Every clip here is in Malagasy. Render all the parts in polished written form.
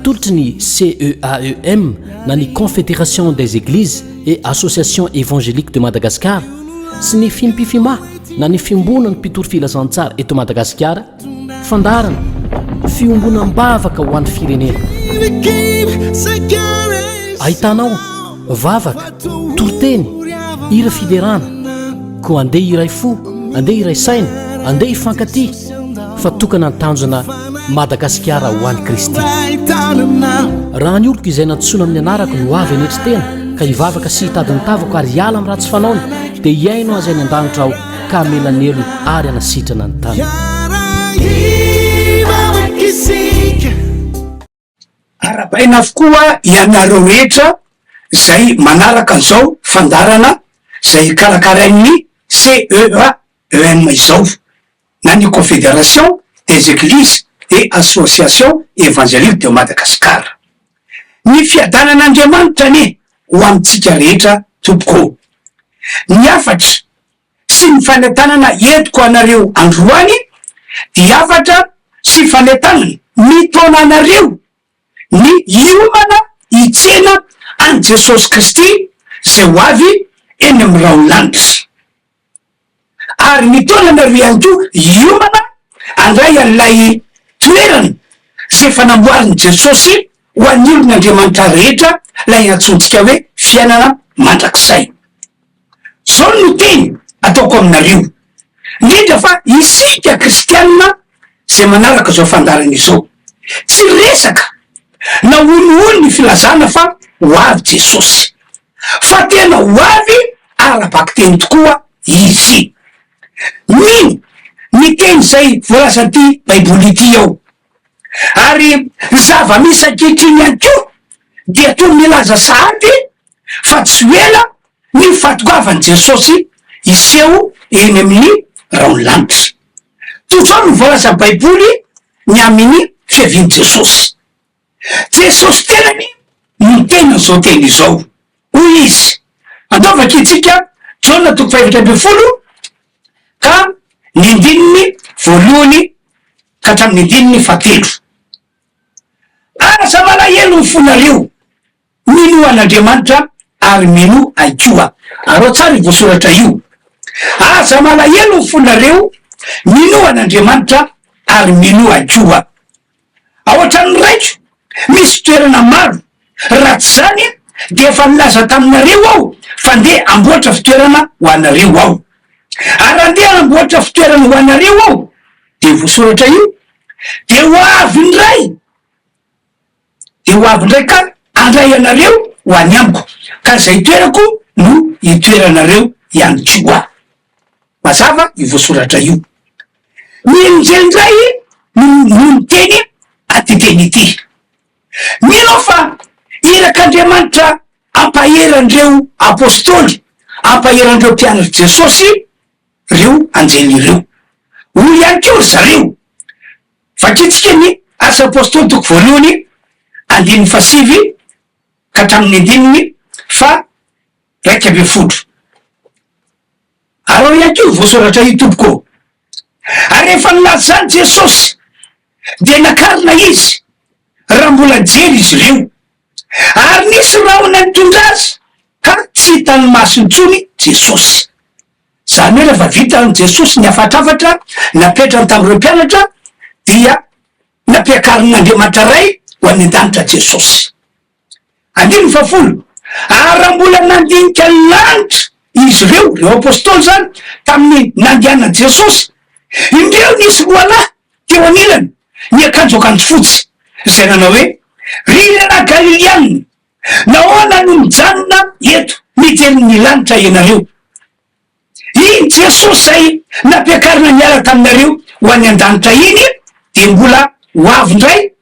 atolotry ny CEAEM na ny Confédération des Églises et Associations Évangéliques de Madagascar sy ny fimpifima na ny fiombona ny mpitoro filazantsara eto Madagasikara fandarana fiombonam-bavaka ho an'ny firenena ahitanao vavaka toroteny hira fiderana ko andeha iray fo andeha iray saina andeha ifankaty fa tokana ny tanjona Madagasikara ho an'i Kristy raha ny oloko izay natsoina amin'ny anarako no avy anetry tena ka hivavaka sy hitadiny tavako ary hiala amin'ny ratsy fanaony dia hiaino azy any an-danitra aho ka amelanelo ary anasitrana ny tany arabaina avokoa ianareo rehetra zay manaraka zao fandarana zay karakarain'ny CEAEM izao na ny Confédération des Églises et Associations Évangéliques de Madagascar. Ny fiadanan'Andriamanitra ne ho amintsika rehetra tompoko. Ny afatra sy ny fanetanana entiko anareo androany dia afatra sy fanetanana mitona anareo ny iomana hitsena an Jesosy Kristy zay ho avy eny amin'ny raolanitra. Ary mitona anareo ihany koa iomana andray an'ilay toerana zay fanamboariny Jesosy ho an'ny olon'Andriamanitra rehetra lay antsontsika hoe fiainana mandrakizay. Zao no teny ataoko aminareo indrindra fa isika kristianina zay manaraka zao fandarana izao tsy resaka na olioly ny filazana fa ho avy Jesosy fa tena ho avy arabaky teny tokoa izy. Nino ny teny zay voalaza ty baiboly ity ao ary zava-misy ankehitriny ihany koa dia toy milaza sahady fa tsy ela ny fatogavan'i Jesosy iseho eny amin'ny raolanitra. Totsao no voalaza baiboly ny amin'ny fiavian'i Jesosy. Jesosy tenany ny tena zao teny izao hoy izy andaovaka itsika Jona 5:20 ka ny andininy voalohany ka hatramin'ny andininy 7. Asa malahelo ny fonareo mino an'Andriamanitra ary mino aikoa. Arao tsara voasoratra io. Asa malahelo ny fonareo mino an'Andriamanitra ary mino aikoa. Ao an-trano raiko misy toerana maro ratsy zany dia efa milaza taminareo aho fa ndeha amboatra fitoerana ho anareo aho. Ary andeha amboatra fitoerana ho anareo aho dia voasoratra io dia ho avy indray ka andray anareo ho any amiko ka zay toerako no itoeranareo ihany koa. Mazava io voasoratra io. Minjendray no teny atiteny ity. Mino fa irak'Andriamanitra ampaherandreo apôstôly ampaherandreo mpianatry Jesosy reo anjely ireo. Hoy ihany keo zareo vakitsika ny asa apôstôly 2:9 ka hatramin'ny andininy 1:10. Arao ihany keo voasoratra io tompoko. Ary rehefa nilaza zany Jesosy dia nakarina izy raha mbola jery izy ireo ary nisy rahona nitondra azy ka tsy hitany maso intsony Jesosy. Zany hoe rehefa vita Jesosy ny afatrafatra napetrany tamin'ireo mpianatra dia nampiakarin'Andriamanitra ray ho any an-danitra Jesosy. 10 ary raha mbola nandinika ny lanitra izy reo apôstôly zany tamin'ny nandianana Jesosy indreo nisy loalahy teo anilany ny akanjo fotsy zay nanao hoe ry lehilahy Galiliana nahoana no mijanona eto mijery lanitra ianareo. Iny Jesosy zay nampiakarina niala taminareo ho any an-danitra iny dia mbola ho avy indray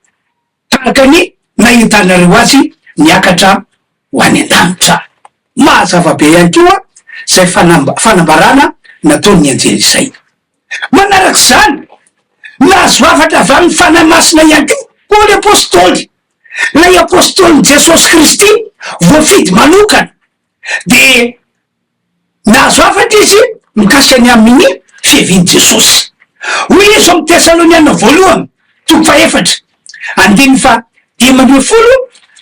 tahaka ny nahitanareo azy niakatra ho any an-danitra. Mazava be ihany koa zay fanambarana nataon'ny anjely izay. Manaraka zany nahazo afatra avy amin'ny fanamasina ihany koa ny apôstôly. Lay apôstôly Jesosy Kristy voafidy manokana dia nahazo afatra izy mikasika ny amin'ny fiavian'i Jesosy. Hoy izy amin'ny Tesaloniana 1:4 dimy amby folo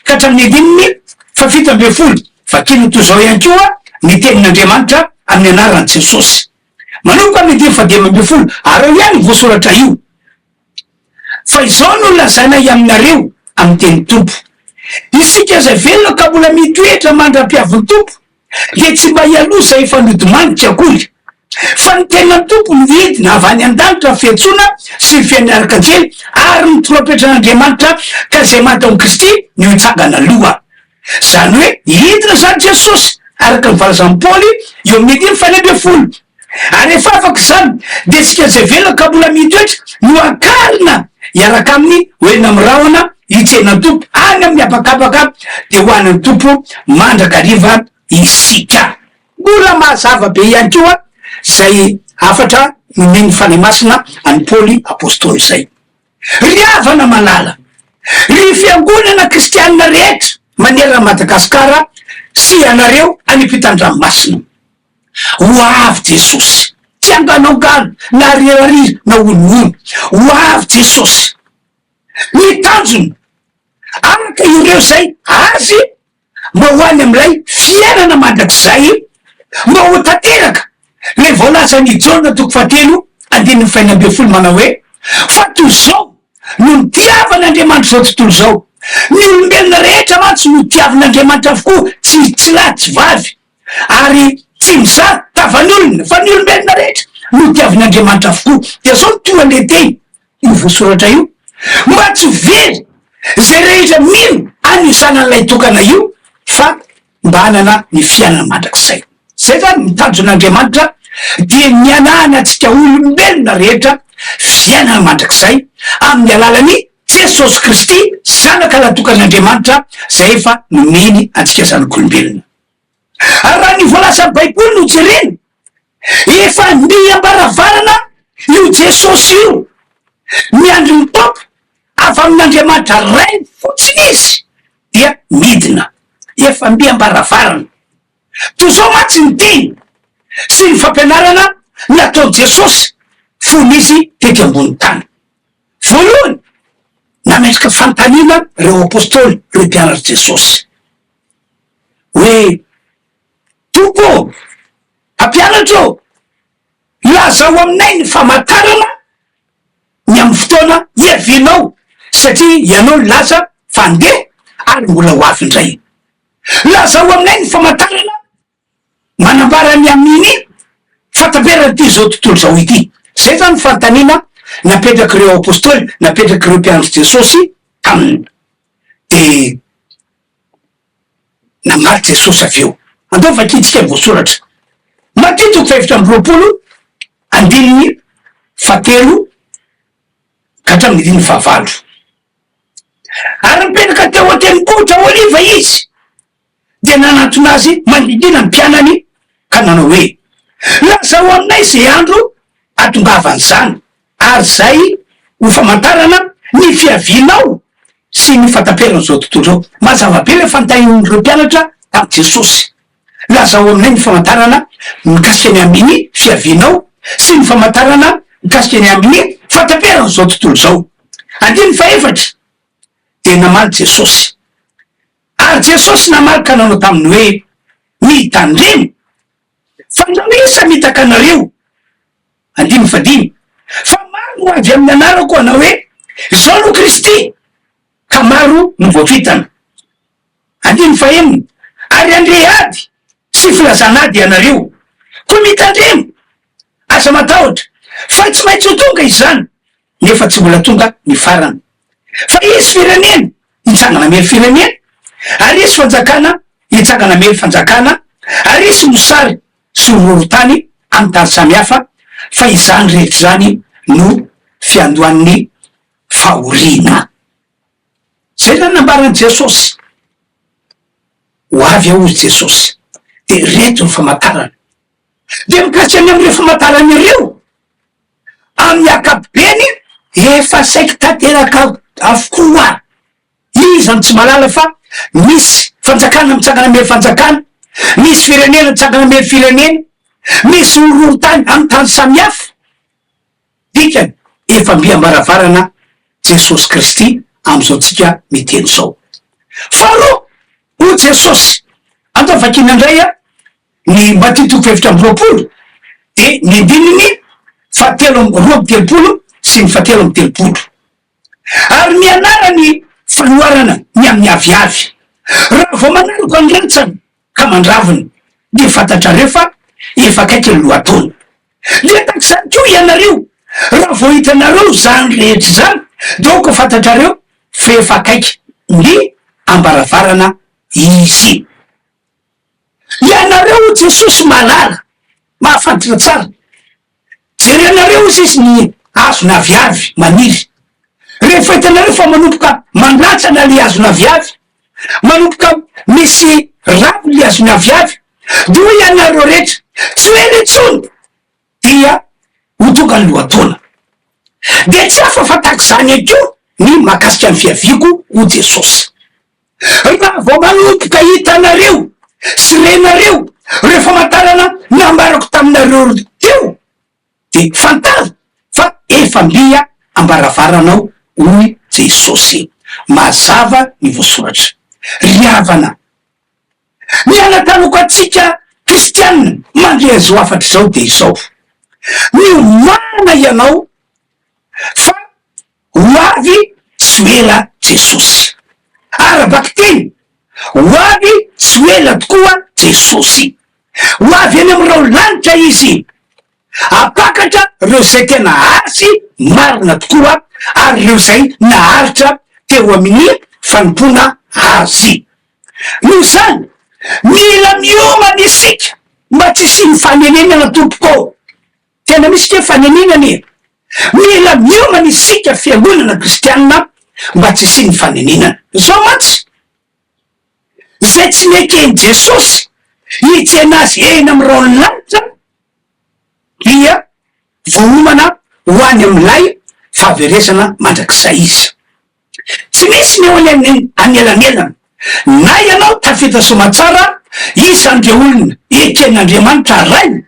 ka hatramin'ny dininy fa fito amby folo fa kino toy zao ihany koa ny tenin'Andriamanitra amin'ny anaran'i Jesosy. Manomboka amin'ny dimy fa dimy amby folo ary ihany voasoratra io fa izao no lazaina aminareo amin'ny teny tompo, isika zay velona ka mbola mitoetra mandra-piavy tompo de tsy mba hialosa efa nodimanitra akory fa ny tena tompo nidina avy any an-danitra fiantsoana sy fianaraka kely ary ny toropetra'Andriamanitra ka zay mataon'i Kristy ny hitsangana aloha. Zany hoe hidina zany Jesosy araka ny valazan'i Paoly eo amin'ny dimy faha 11 ary efa afaka zany de tsika zay velona ka mbola mitoetra no akarina iaraka aminy hoe namiraona hitsena tompo any amin'ny abakabaka de ho an'ny tompo mandrakariva isika. Mbola mazava be ihany koa zay afatra nomeny fanahy masina any Paoly apôstôly zay. Ry havana malala, ry fiangonana kristianina rehetra manerana Madagasikara sy anareo any ampitan-dranomasina, ho avy Jesosy tsy anganaongano na rirariry na oloono, ho avy Jesosy ny tanjony araka ireo zay azy mba ho any am'ilay fiainana mandrakizay mba ho tanteraka le voalazan'ny Jona 3:5 manao hoe fa toy zao no nitiavan'Andriamanitra zao tontolo zao, ny olombelona rehetra mantsy no tiavan'Andriamanitra avokoa tsy lahy tsy vavy ary tsy mizaha tavan'olona fa ny olombelona rehetra no tiavan'Andriamanitra avokoa. De zao no toa le teny io voasoratra io mba tsy very zay rehetra mino any sanan'ilay tokana io fa mba hanana ny fiainana mandrakizay. Zay zany mitanjon'Andriamanitra dia mianahana atsika olombelona rehetra fiainana mandrakizay amin'ny alalany Jesosy Kristy zanaka natokan'Andriamanitra zay efa nomeny antsika zanak'olombelona. Ary raha ny voalaza Baiboly no jerena efa miambaravarana io Jesosy io miandry ny tompo avy amin'Andriamanitra ray fotsiny izy dia midina efa miambaravarana. Toy zao mantsy ny teny sy ny fampianarana nataon Jesosy fony izy tety ambony tany. Voalohany nametraka fanontaniana reo apôstôly reo mpianatra Jesosy hoe tompo ampianatro lazao aminay ny famantarana ny amin'ny fotoana iavinao satria ianao laza fandeha ary mbola ho avy indray. Lazao aminay ny famantarana manambarany amin'iny fataberana ty zao tontolo zao ity. Zay zany fanontaniana napetraky reo apôstôly napetraky reo mpianatry Jesosy taminy de namaly Jesosy avy eo. Andao vakitsika ny voasoratra Matthieu 7:3 ka hatramin'ny 9 ary mipetraka teo an-tendrombohitra Oliva izy de nanantona azy manodidina ny mpianany ka nanao hoe lazao aminay zay andro atongavany zany ary zay ho famantarana ny fiavinao sy ny fataperana zao tontolo zao. Mazava be le fanontanian'ireo mpianatra tamin'i Jesosy. Lazao aminay ny famantarana mikasika ny amin'ny fiavinao sy ny famantarana mikasika ny amin'ny fataperana zao tontolo zao. 4 de namaly Jesosy ary Jesosy namaly ka nanao taminy hoe mitandremo fa namisa mitaka anareo 5 fa maro no avy amin'ny anarako anao hoe zao no Kristy ka maro no voavitana. 5 ary andre ady sy filazanady anareo koa mitandremo aza matahotra fa tsy maintsy ho tonga izany nefa tsy mbola tonga ny farany fa izy firenena hitsangana mely firenena ary izy fanjakana hitsangana mely fanjakana ary izy mosary sy hororotany amin'ny tany samihafa fa izany rehetra zany no fiandohan'ny fahoriana. Zay zany nambaran'i Jesosy ho avy ao izy Jesosy de reto ny famantarana de mikasiky am'ireo famantarana ireo amin'ny akapobeny efa saiky tanteraka avokoa. Izany tsy malala fa misy fanjakana mitsangana mely fanjakana, misy firenena mitsangana mely firenena, misy hororotany amin'ny tany samihafa dikany efa miambaravarana Jesosy Kristy am'izao tsika miteny zao. Faharoa, o Jesosy atao vakina indray a ny Matitoko 7:20 de ny andininy 7:20 sy ny 7:30. Ary ny anarany fanoarana ny amin'ny aviavy. Raha vao manaraka ny rantsana ka mandraviny de fantatrareo fa efa akaiky ny lohataona. Le takizany koa ianareo, raha vao hitanareo zany rehetra zany donc fantatrareo fa efa akaiky ny ambaravarana izy. Ianareo Jesosy malala, mahafantatra tsara. Jerenareo izy ny hazona aviavy maniry. Rehefa hitanareo fa manomboka mandratsana le hazona aviavy, manomboka misy ravo le hazona aviavy, de hoe ianareo rehetra tsy hoe letsony dia ho tonga ny lohataona. De tsy afafatako zany akeo ny mahakasika ny fiaviko ho Jesosy. Raha vao manomboka hitanareo sy renareo rehefa matarana nambarako taminareo teo de fantara fa efa mbia ambaravaranao hoy Jesosy. Mazava ny voasoratra. Riavana. Ny anatanoko atsika kristianina mandre zao afatra zao de izao. Miomana ianao fa hoavy tsy ela Jesosy. Arabaky teny, hoavy tsy ela tokoa Jesosy. Hoavy any am'ireo lanitra izy. Apakatra reo zay tena asy marina tokoa ary reo zay naharitra teo amin'ny fanompona azy. Noho zany, mila miomana isika mba tsy sy fanenenana tompoko. Tena misy ke fanenenana. Mila miomana isika fiangonana kristianina mba tsy sy fanenenana. Zao mantsy, zay tsy nekeny Jesosy hitsena azy eny am'ireo lanitra dia voomana ho any am'lay fahaveresana mandrakizay izy. Tsy misy ny eo anelanelana. Na ianao tafita somatsara isandre olona eken'Andriamanitra rainy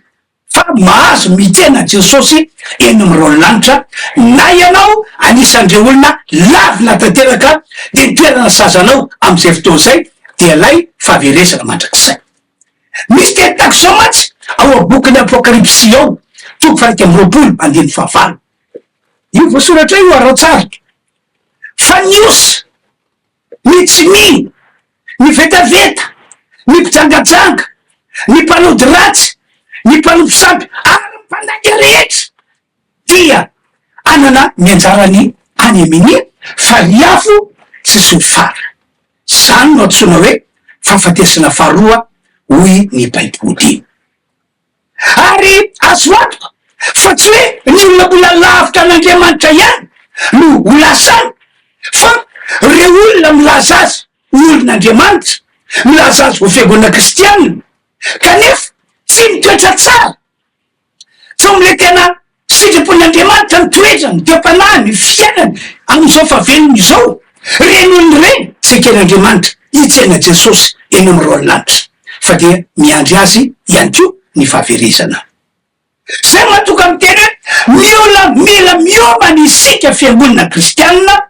fa mahazo mitena Jesosy eny am'ireo lanitra, na ianao anisandre olona lavina tanteraka de nitoerana sazanao am'izay fotoana zay dia lay fahaveresana mandrakizay. Misy tetako zao mantsy ao abokiny Apokalipsy ao 12:20. Io voasoratra io arao tsara. Fa niosy, ny tsimi, ny vetaveta, ny mpijangajanga, ny mpanody ratsy, ny mpanody sampy, ary mpandaky rehetra dia anana ny anjarany any amin'ny fariafo sy solifara. Zany no antsoina hoe fahafatesana faharoa hoy ny Baiboly. Ary azo antoka fa tsy hoe ny olona mbola lavitra an'Andriamanitra ihany no ho lasany, fa reo olona milaza azy olon'Andriamanitra, milaza azy ho fiangonana kristianina kanefa tsy mitoetra tsara. Tsy am'le tena sitrapon'Andriamanitra ny toetrany, dem-panahy, ny fiainany am'izao fahavelony izao. Reny olony reny tsy eken'Andriamanitra hitsena Jesosy eny am'ireo lanitra, fa dia miandry azy ihany koa ny fahaverezana. Zay mahatonga amiteny hoe mila miomana isika fiangonana kristianina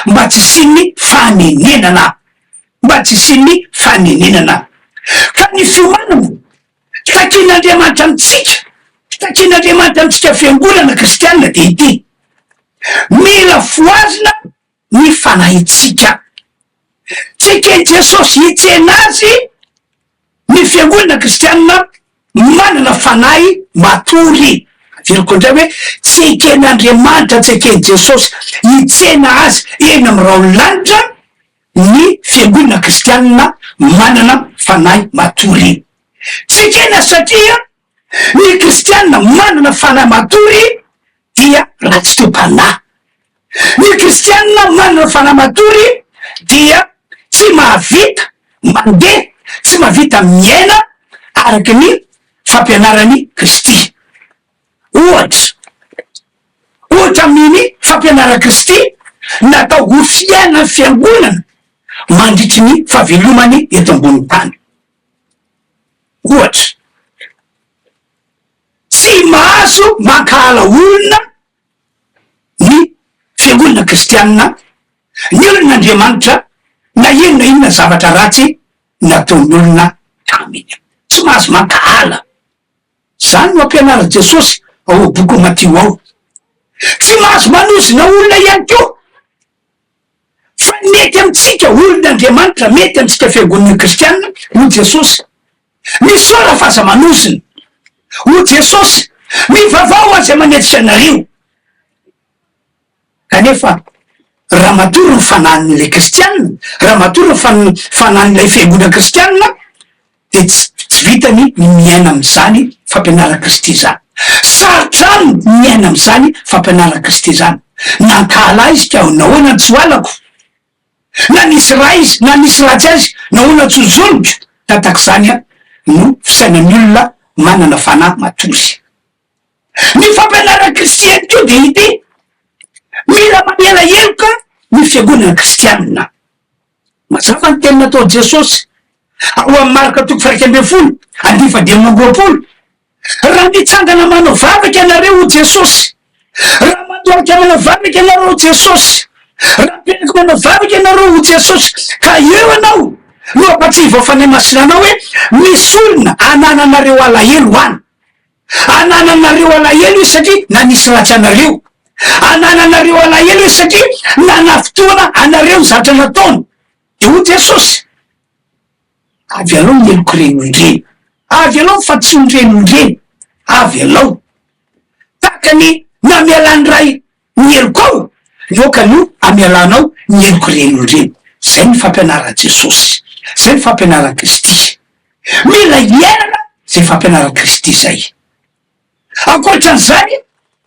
mba tsy siny fanenenana, mba tsy siny fanenenana. Ka ny fiomanana takin'Andriamanitra amitsika, takin'Andriamanitra amitsika fiangonana kristianina de ity: mila foazina ny fanahitsika. Tsy ken Jesosy hitsena azy ny fiangonana kristianina manana fanahy matory. Averiko indray hoe tsy eken'Andriamanitra, tsy eken Jesosy hitsena azy eny am'ireo lanitra ny fiangonana kristianina manana fanahy matory. Tsy ekena satria ny kristianina manana fanahy matory dia ratsy tompanahy. Ny kristianina manana fanahy matory dia tsy mahavita mandeha, tsy mahavita miaina araky ny fampianarany Kristy. Ohatra amin'ny fampianara Kristy natao ho fiaina fiangonana mandritry ny fahavelomany eto ambony tany. Ohatra, tsy mahazo mankahala olona ny fiangonana kristianina ny olon'Andriamanitra na inona zavatra ratsy nataony olona taminy. Tsy mahazo makahala. Zany no ampianara Jesosy ao boky Matio ao. Tsy mahazo manosina olona ihany koa. Fa mety amitsika olon'Andriamanitra, mety amitsika fiangonana kristianina ho Jesosy. Misy ora fa aza manosina ho Jesosy. Mivavao aza manetitra anareo. Kanefa raha matory ny fanan'ilay kristianina, raha matory ny fanan'ilay fiangonana kristianina, de tsy vitany ny miaina am'izany fampianara Kristy zany. Sarotrano miaina am'izany fampianara Kristy zany. Nankala izy ka nahoana tsy hoalako, na nisy raha izy, na nisy ratsy azy, nahoana tsy zoniko. Tatak'izany no fisainan'ny olona manana fanahy matory. Ny fampianara Kristy ihany koa de ity. Mila mamela heloka ny fiangonana kristianina. Mazava ny teny natao Jesosy ao amin'ny marika toko 1:20, 9:20. Raha mitsangana manao vavaka ianareo ho Jesosy, raha mandorika manao vavaka ianareo ho Jesosy, raha mipetraka manao vavaka ianareo ho Jesosy, ka eo anao no ampatsivo fanay masina anao hoe misy olona anananareo alahelo any. Anananareo alahelo izy satria na nisy ratsy anareo. Anananareo alahelo izy satria nanafotoana anareo zatra nataony. De ho Jesosy. Avy alao ny eloko renondreny. Avy alao ny fatsony renondreny. Avy alao. Takany namialany ray ny eloko ao, yoka no amialanao ny eloko renondreny. Zay ny fampianara Jesosy. Zay ny fampianara Kristy. Mila hiainana zay fampianara Kristy zay. Ankoatran'izany,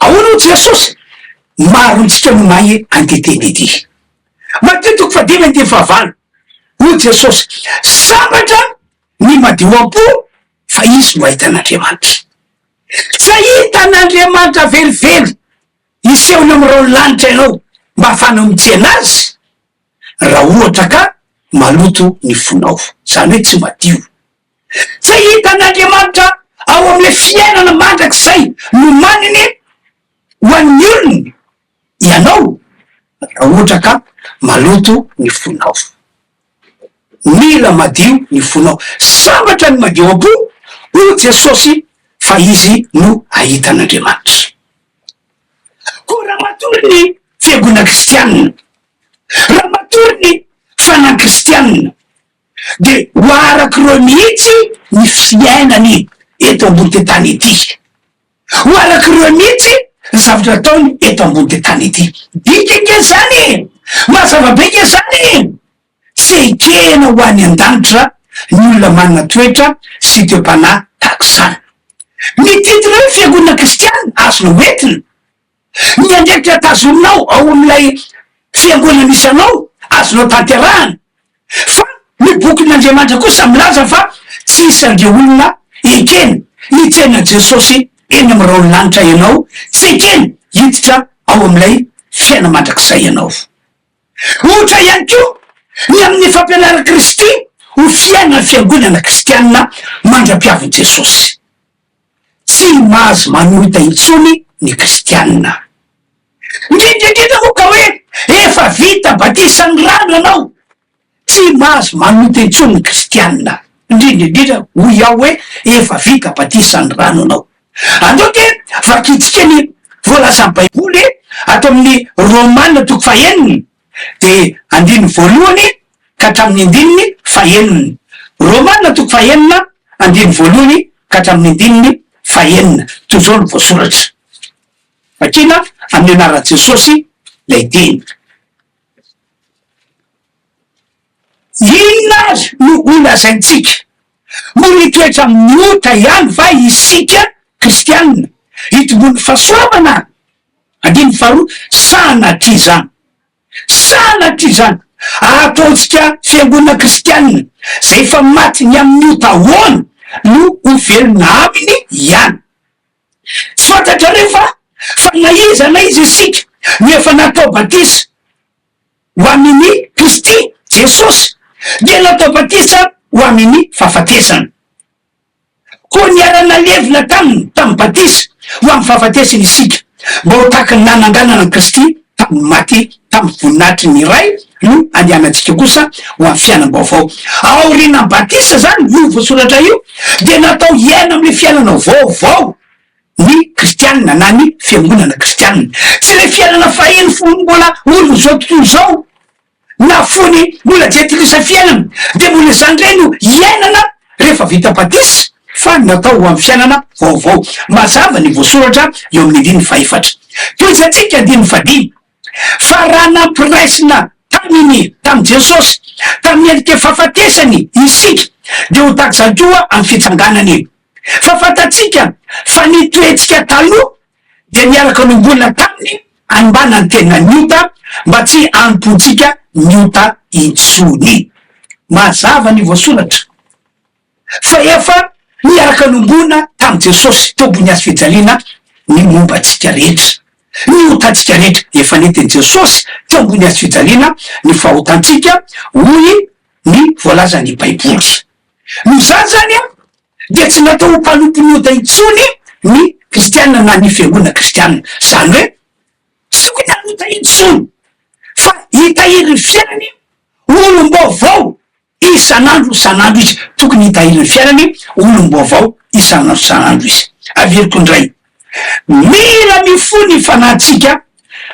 ahoana ho Jesosy? Maro ntsika no mahay antetenedy. Matetiky 5:9 ho Jesosy. Sambatra ny madio am-po fa izy no ahitan'Andriamanitra. Tsy ahitan'Andriamanitra velively isehony am'ireo lanitra ianao mba afanao mijena azy raha ohatra ka maloto ny fonao. Zany hoe tsy madio. Tsy ahitan'Andriamanitra ao am'le fiainana mandrakizay no maniny ho an'ny olony ianao raha ohatra ka maloto ny fonao. Mila madio ny fonao. Sambatra ny madio am-po ho Jesosy fa izy no ahitan'Andriamanitra. Koa raha matory ny fiangonana kristianina, raha matory ny fanahy kristianina, de ho araky reo mihitsy ny fiainany eto ambony tany ety. Ho araky reo mihitsy zavatra ataony eto ambony tany ety. Dikake zany, mazava beke zany. Tsy ekena ho any an-danitra ny olona manana toetra sy toe-panahy tahak'izany. Mitidina hoe fiangonana kristianina azonao entina. Ny andraikitra tazoninao ao am'ilay fiangonana misy anao azonao tanterahana. Fa ny bokin'Andriamanitra kosa milaza fa tsisy andreo olona ekena hitsena Jesosy eny am'ireo lanitra ianao, tsy ekena hiditra ao am'ilay fiaina mandrakizay ianao. Ohatra ihany koa ny amin'ny fampianara Kristy ho fiaina fiangonana kristianina mandra-piavy Jesosy. Tsy mahazo manohita intsony ny kristianina. Indrindrindrindra moa ka hoe efa vita batisan'ny rano anao. Tsy mahazo manohita intsony ny kristianina. Indrindrindrindra ho iaho hoe efa vita batisan'ny rano anao. Andao ke vakitsika ny voalazan'ny Baiboly ato amin'ny Romanina toko 9 de 1:2 ka hatramin'ny 1:5. Romanina toko 9 1:2 ka hatramin'ny 1:5. Tozao no voasoratra. Vakina amin'ny anara Jesosy lay teny. Inona azy no olazaintsika? Moa toetra miota ihany va isika kristianina hitombony fahasoavana? 5 sanatrizany. Sanatrizany. Ataotsika fiangonana kristianina zay efa maty ny amin'ny ota ahoana no ho velona aminy ihany. Tsy fantatra rehefa fa naiza na izy isika no efa natao batisa ho amin'ny Kristy Jesosy dia natao batisa ho amin'ny fahafatesana. Koa niarana levina taminy batisa ho amin'ny fahafatesana isika mba ho tahaka ny nananganana Kristy tamin'ny maty tamin'ny voninahitry ny iray no andehanantsika kosa ho amin'ny fiainam-baovao. Aoriana batisa zany io voasoratra io de natao hiaina am'le fiainana vaovao ny kristianina na ny fiangonana kristianina, tsy le fiainana fahiny fony mbola olo zao tontolo zao na fony mbola jetilisa fiainana de mbola zany reny hiainana rehefa vita batisa, fa natao ho amin'ny fiainana vaovao. Mazava ny voasoratra eo amin'ny andiny faefatra. Toetsatsika andiny fadimy, fa raha nampiraisina tamy Jesosy tamin'ny endrika fahafatesany isika de ho tahaka zany koa amin'ny fitsanganany. Fa fantatsika fa nitoetsika taloha de miaraka nombolona taminy ambana ny tena niota mba tsy ampontsika niota intsony. Mazava ny voasoratra fa efa miaraka nombona tamy Jesosy teo ambony azy fijaliana ny momba atsika rehetra, ny otantsika rehetra efa netiny Jesosy teo ambony azy fijaliana ny fahotantsika hoy ny voalazany baiboly. No zany zany de tsy natao ho mpanompo ny ota intsony ny kristianina na ny fiangonana kristianina, zany hoe tsy tokony anota intsony fa hitahiry fiainany olom-baovao isan'andro izy, tokony hitahiry fiainany olom-baovao isan'andro izy. Averiko indray, mila mifony fanahintsika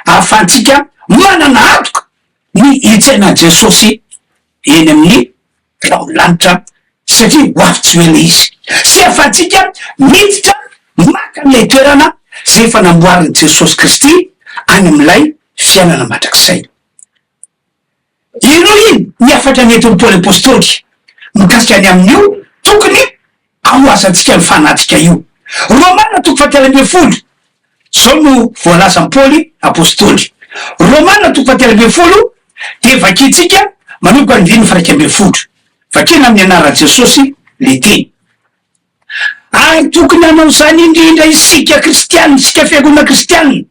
ahafahantsika manana atoka ny hitsaina Jesosy eny amin'ny raolanitra satria hoavitsy hoe le izy, sy ahafahantsika miditra maka n'ilay toerana zay efa namboariny Jesosy Kristy any am'ilay fiainana mandrakizay. Ino iny ny afatra nentin'ny Paoly apôstôly mikasika any amin'io tokony ahoazantsika ny fanahintsika io. Romana 12 zao no voalazan'ny Paoly apôstôly. Romana 12 de vakitsika manomboka ny 21. Vakina amin'ny anaran'i Jesosy le teny. Ary tokony hanao zany indrindra isika kristianina, isika fiangonana kristianina,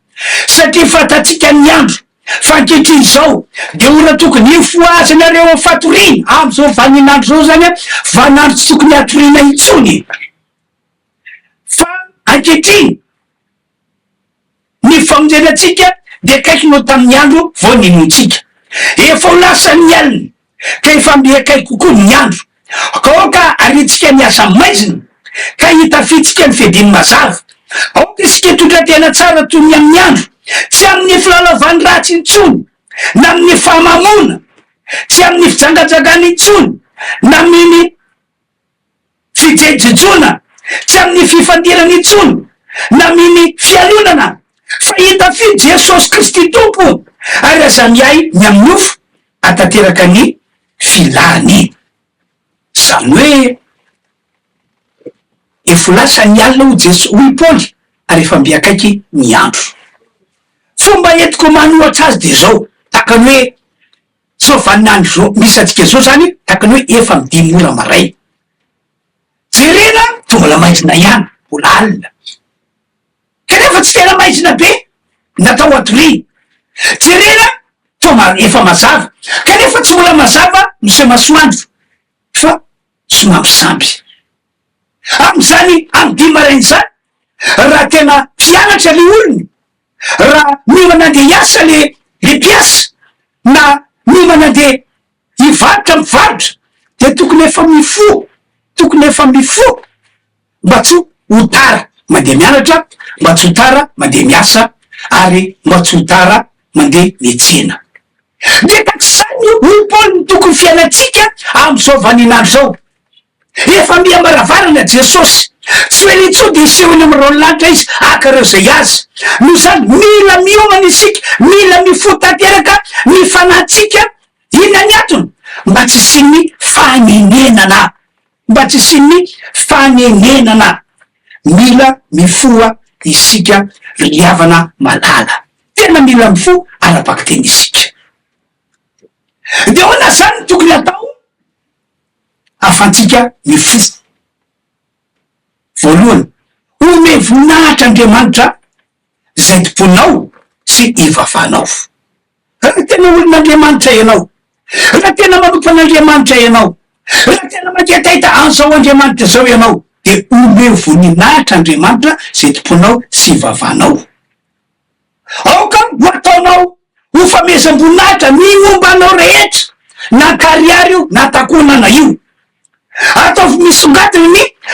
satria fantatsika ny andro fa ankehitriny zao de ora tokony hifoazanareo fatoriana am'izao vaninandro zao zany vanandro tsy tokony hatoriana intsony. Fa ankehitriny ny famonjenatsika de akaiky no tamin'ny andro vao ninontsika, efa ho lasan'ny alina ka efa miakaiky kokoa ny andro, ka oka aritsika miasa maizina ka hitafitsika ny fediny mazava, aoka isika tondratena tsara toy ny amin'ny andro, tsy amin'ny filalavany ratsy intsony na amin'ny fahamamona, tsy amin'ny fijangajangana intsony na amin'ny fijejejona, tsy amin'ny fifandirana intsony na amin'ny fialonana, fa hitafidy Jesosy Kristy tompo ary aza miay ny amin'ny ofo atateraka ny filany. Zany hoe efa lasa ny alina hoy Paoly ary efa mbiakaiky ny andro. Fomba entiko manohatra azy de zao, takany hoe zao vaninandro zao misy atsika zao zany, takany hoe efa midimy ora maray, jerena to mbola maizina ihany, mbola alina, kanefa tsy tena maizina be natao atoriana, jerena to efa mazava kanefa tsy mbola mazava mise masoandro fa somary samby. Am'zany amy dimy marainy zany raha tena mpianatra le olony, raha miomanandeha hiasa le mpiasa na miomanandeha hivarotra mivarotra de tokony efa mifo mba tsy ho tara mandeha mianatra, mba tsy ho tara mandeha miasa ary mba tsy ho tara mandeha miantsena. De takizany olo Paoly ny tokony fiainatsika am'izao vaninandro zao, efa miambaravarana Jesosy, tsy hoe nitsody isehony amy raolanitra izy akareo zay azy. No zany mila miomana isika, mila mifo tanteraka ny fanahintsika, inona ny antony? Mba tsy siny fanenenana, mila mifoa isika riavana malala, tena mila mifo arapaky teny isika. De hoana zany tokony atao afantsika mifo. Voalohany, ome voninahitra Andriamanitra zay tomponao sy ivavanao. Raha tena olon'Andriamanitra ianao, raha tena manompo an'Andriamanitra ianao, raha tena manketaita an'izao Andriamanitra zao ianao, de ome voninahitra Andriamanitra zay tomponao sy ivavanao. Aoka ho ataonao ho famezam-boninahitra ny mombanao rehetra na kariary io na takonana io ataovy misongadiny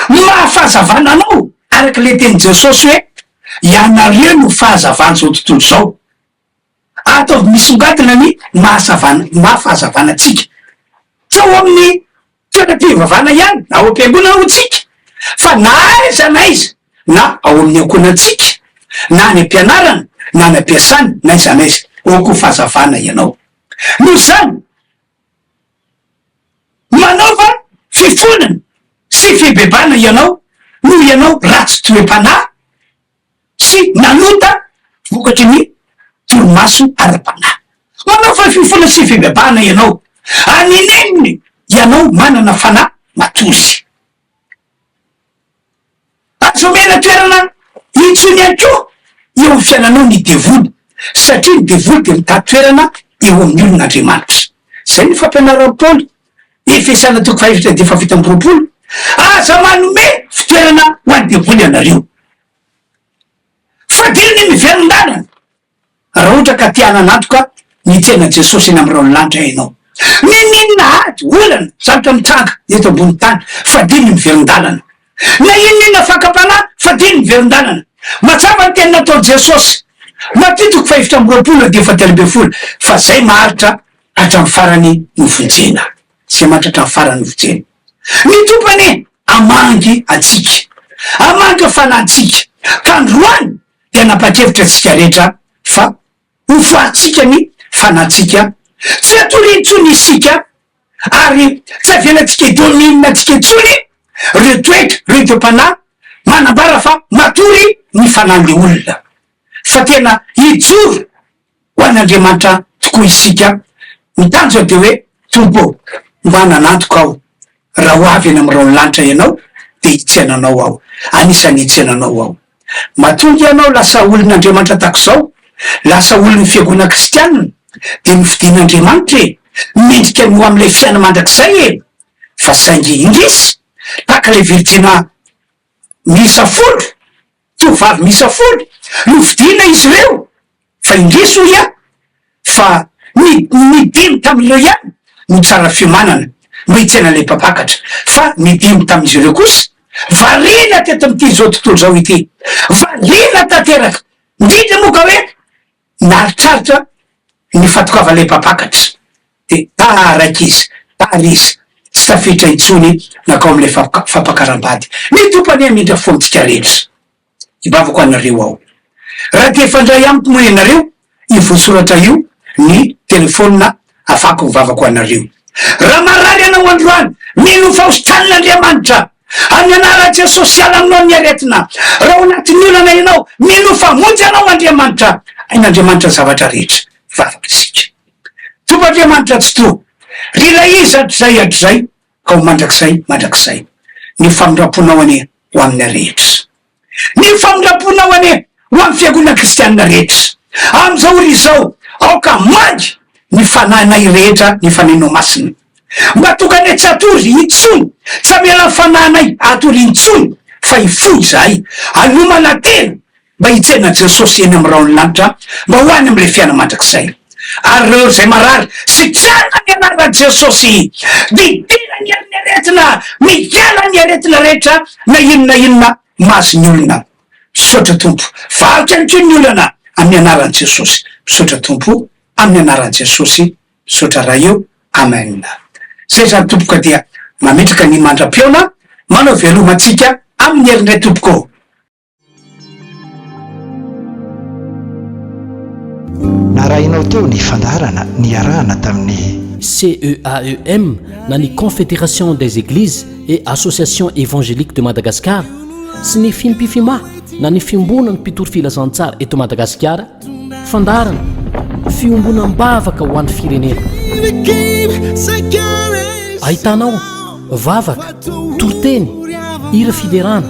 ny mahafahazavana anao araky le teny Jesosy hoe ianareo no fahazavana zao tontolo zao. Ataovy misongadina ny mahafahazavana-tsika tsy ao amin'ny toeram-pivavana ihany na ao am-piangonana ho tsika fa na aiza na iza na ao amin'ny ankohonantsika na any am-pianarana na any am-piasana na iza na iza ao koa fahazavana ianao. No zany manaova fifonana sy fibebana ianao no ianao ratsy toe-panahy sy nanota vokatry ny torimaso ara-panahy. Manaova fifonana sy fibebana ianao anineniny ianao manana fanahy matory. Azomena toerana intsony ihany koa eo amin'ny fiainanao ny devoly satria ny devoly de mitady toerana eo amin'ny olon'Andriamanitra. Zay ny fampianaran'ny Paoly Efesana toko faefatra de fafito amby roapolo aza manome fitoerana ho an'ny devoly ianareo. Fadiliny miveron-dalana raha ohatra ka tiana anatoka ny tena Jesosy eny am'irao ny lanitra ianao. Ninina ady olana zavatra mitranga eto ambony tany fadiliny miveron-dalana. Na inona fakam-panahy fadiliny miveron-dalana. Matsava ny teny natao Jesosy Matthieu toko faefatra amby roapolo de fahatelo amby folo fa zay maharitra hatramin'ny farany novonjena. Zay maharitra hatramin'ny farany novonjena. Ny tompany amangy atsika, amangy fanahintsika ka androany de anapa-kevitra atsika rehetra fa ho foatsika ny fanahintsika tsy atory intsony isika ary tsy avelantsika idominina atsika intsony reo toetra reo tompanahy manambara fa matory ny fanahin'le olona fa tena ijoro ho an'Andriamanitra tokoa isika. Mitanjo de hoe tompo mba nanantoka aho raha ho avy eny am'irao ny lanitra ianao de hitsenanao aho, anisany hitsenanao aho. Matonga ianao lasa olon'Andriamanitra tako zao, lasa olon'ny fiangonana kristianina de mifidian'Andriamanitra mendrika no am'le fiaina mandrakizay e fa saingy indrisy taka le virjina miisa folo tovavy miisa folo no vidina izy ireo fa indrisy hoy a fa nidimy tam'ireo ihany no tsara fiomanana mba hitsena le mpapakatra fa nidimy tam'izy ireo kosa variana teto am'ty zao tontolo zao ity, variana tanteraka ndrindra moka hoe naritraritra ny fatokava le mpapakatra de taraiky izy tary izy tsy tafitra intsony nakao am'le fampakaram-bady. Ny tompany amindra fontsika rehetra ibavako anareo ao raha te fandray amiko moa ianareo ivosoratra io ny telefônina afako mivavako anareo. Raha marary anao androany mino fahostan'Andriamanitra amin'ny anara sosialy aminao ny aretina, raha ao anatin'ny olana ianao mino famonjy anao Andriamanitra, ain'Andriamanitra zavatra rehetra vavaky sika. Tomp'Andriamanitra tsy to rila izy hatrizay hatrizay ka ho mandrakizay ny famindraponao ane ho amin'ny rehetra, ny famindraponao ane ho amin'ny fiangonana kristianina rehetra. Am'izao ry zao aoka mangy ny fanahinay rehetra ny fanahinao masina mba tokane tsy atory intsony tsy amela fanahinay atory intsony fa hifoy zahay anomana tena mba hitsena Jesosy eny am'irao ny lanitra mba ho any am'le fiaina mandrakizay. Ary reo zay marary sitrana ny anara Jesosy didina ny amin'ny aretina miala ny aretina rehetra na inona mahazo ny olona. Misaotra tompo vaky any ko ny olana amin'ny anaran'i Jesosy. Misaotra tompo amin'ny anaran'i Jesosy. Misaotra raha eo. Amen. Zay zany tompoka dia mametraka ny mandram-piona manao velomantsika amin'ny herindray tompoko. Narahinao teo ny fandarana ny arahana tamin'ny CEAEM na ny Confédération des Églises et Associations Évangéliques de Madagascar sy ny fimpifima na ny fiombona ny mpitoro filazantsara eto Madagasikara fandarana fiombonam-bavaka ho an'ny firenena. Ahitanao vavaka, toroteny, hira fiderana,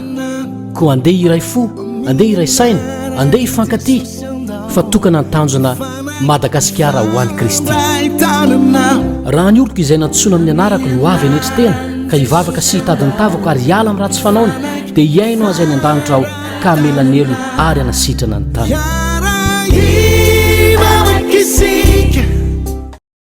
ko andeha iray fo, andeha iray saina, andeha hifankaty fa tokana ny tanjona Madagasikara ho an'ny Kristy. Raha ny oloko izay natsoina amin'ny anarako no avy anetry tena ka hivavaka sy hitadiny tavako ary hiala amin'ny ratsy fanaony dia hiaino azy any an-danitra aho ka amelan'elo ary anasitrana ny tany.